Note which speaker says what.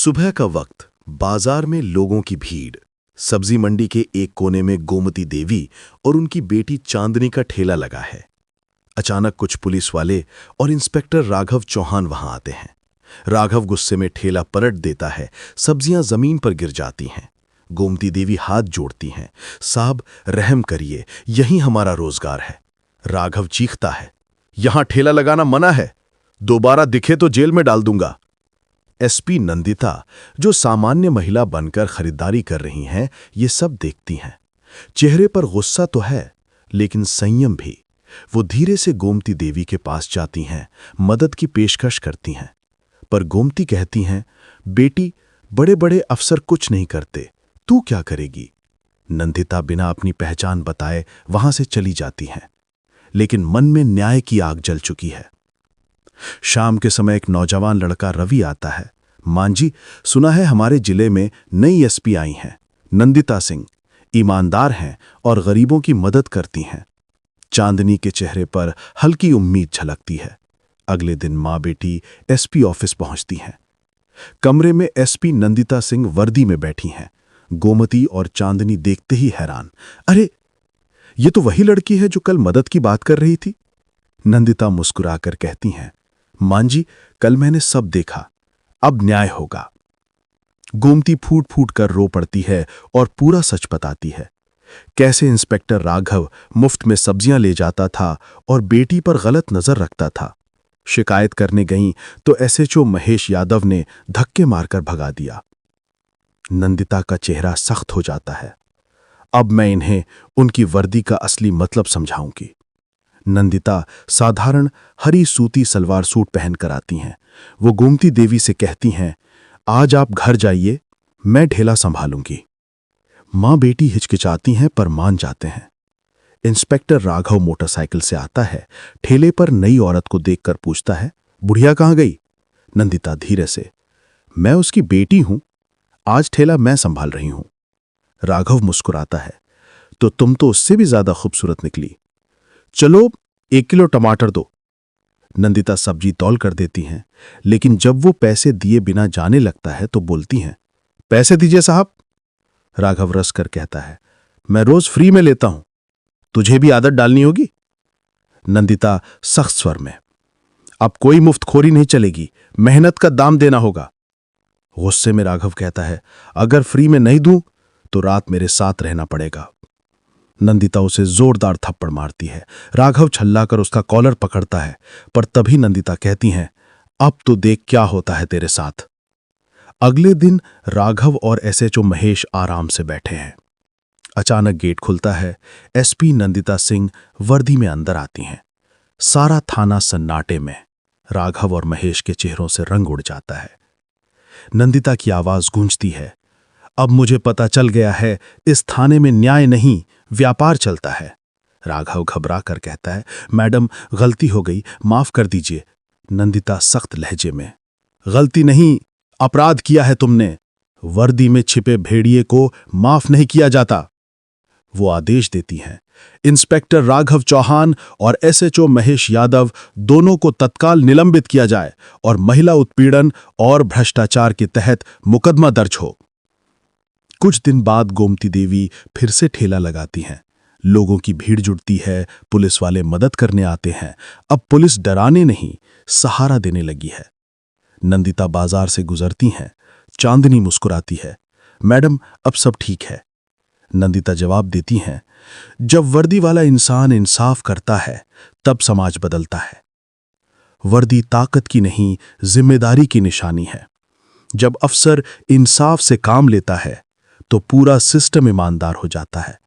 Speaker 1: सुबह का वक्त, बाजार में लोगों की भीड़। सब्जी मंडी के एक कोने में गोमती देवी और उनकी बेटी चांदनी का ठेला लगा है। अचानक कुछ पुलिस वाले और इंस्पेक्टर राघव चौहान वहां आते हैं। राघव गुस्से में ठेला पलट देता है, सब्जियां जमीन पर गिर जाती हैं। गोमती देवी हाथ जोड़ती हैं, साहब रहम करिए, यही हमारा रोजगार है। राघव चीखता है, यहां ठेला लगाना मना है, दोबारा दिखे तो जेल में डाल दूंगा। एसपी नंदिता, जो सामान्य महिला बनकर खरीदारी कर रही हैं, ये सब देखती हैं। चेहरे पर गुस्सा तो है, लेकिन संयम भी। वो धीरे से गोमती देवी के पास जाती हैं, मदद की पेशकश करती हैं। पर गोमती कहती हैं, बेटी, बड़े बड़े अफसर कुछ नहीं करते, तू क्या करेगी? नंदिता बिना अपनी पहचान बताए वहां से चली जाती हैं, लेकिन मन में न्याय की आग जल चुकी है। शाम के समय एक नौजवान लड़का रवि आता है। मां जी, सुना है हमारे जिले में नई एसपी आई हैं, नंदिता सिंह, ईमानदार हैं और गरीबों की मदद करती हैं। चांदनी के चेहरे पर हल्की उम्मीद झलकती है। अगले दिन मां बेटी एसपी ऑफिस पहुंचती हैं। कमरे में एसपी नंदिता सिंह वर्दी में बैठी हैं। गोमती और चांदनी देखते ही हैरान, अरे ये तो वही लड़की है जो कल मदद की बात कर रही थी। नंदिता मुस्कुराकर कहती हैं, मां जी, कल मैंने सब देखा, अब न्याय होगा। गोमती फूट फूट कर रो पड़ती है और पूरा सच बताती है। कैसे इंस्पेक्टर राघव मुफ्त में सब्जियां ले जाता था और बेटी पर गलत नजर रखता था। शिकायत करने गईं तो एसएचओ महेश यादव ने धक्के मारकर भगा दिया। नंदिता का चेहरा सख्त हो जाता है। अब मैं इन्हें उनकी वर्दी का असली मतलब समझाऊंगी। नंदिता साधारण हरी सूती सलवार सूट पहनकर आती हैं। वो गोमती देवी से कहती हैं, आज आप घर जाइए, मैं ढेला संभालूंगी। मां बेटी हिचकिचाती हैं पर मान जाते हैं। इंस्पेक्टर राघव मोटरसाइकिल से आता है। ठेले पर नई औरत को देखकर पूछता है, बुढ़िया कहाँ गई? नंदिता धीरे से, मैं उसकी बेटी हूं, आज ठेला मैं संभाल रही हूं। राघव मुस्कुराता है, तो तुम तो उससे भी ज्यादा खूबसूरत निकली। चलो 1 किलो टमाटर दो। नंदिता सब्जी तौल कर देती हैं, लेकिन जब वो पैसे दिए बिना जाने लगता है तो बोलती हैं, पैसे दीजिए साहब। राघव रस कर कहता है, मैं रोज फ्री में लेता हूं, तुझे भी आदत डालनी होगी। नंदिता सख्त स्वर में, अब कोई मुफ्तखोरी नहीं चलेगी, मेहनत का दाम देना होगा। गुस्से में राघव कहता है, अगर फ्री में नहीं दूं तो रात मेरे साथ रहना पड़ेगा। नंदिता उसे जोरदार थप्पड़ मारती है। राघव छल्लाकर उसका कॉलर पकड़ता है, पर तभी नंदिता कहती हैं, अब तो देख क्या होता है तेरे साथ। अगले दिन राघव और एसएचओ महेश आराम से बैठे हैं। अचानक गेट खुलता है। एसपी नंदिता सिंह वर्दी में अंदर आती हैं। सारा थाना सन्नाटे में। राघव और महेश के चेहरों से रंग उड़ जाता है। नंदिता की आवाज गूंजती है, अब मुझे पता चल गया है, इस थाने में न्याय नहीं, व्यापार चलता है। राघव घबरा कर कहता है, मैडम गलती हो गई, माफ कर दीजिए। नंदिता सख्त लहजे में, गलती नहीं, अपराध किया है तुमने। वर्दी में छिपे भेड़िए को माफ नहीं किया जाता। वो आदेश देती हैं, इंस्पेक्टर राघव चौहान और एसएचओ महेश यादव दोनों को तत्काल निलंबित किया जाए और महिला उत्पीड़न और भ्रष्टाचार के तहत मुकदमा दर्ज हो। कुछ दिन बाद गोमती देवी फिर से ठेला लगाती हैं। लोगों की भीड़ जुटती है, पुलिस वाले मदद करने आते हैं। अब पुलिस डराने नहीं, सहारा देने लगी है। नंदिता बाजार से गुजरती हैं। चांदनी मुस्कुराती है, मैडम अब सब ठीक है। नंदिता जवाब देती हैं, जब वर्दी वाला इंसान इंसाफ करता है तब समाज बदलता है। वर्दी ताकत की नहीं, जिम्मेदारी की निशानी है। जब अफसर इंसाफ से काम लेता है तो पूरा सिस्टम ईमानदार हो जाता है।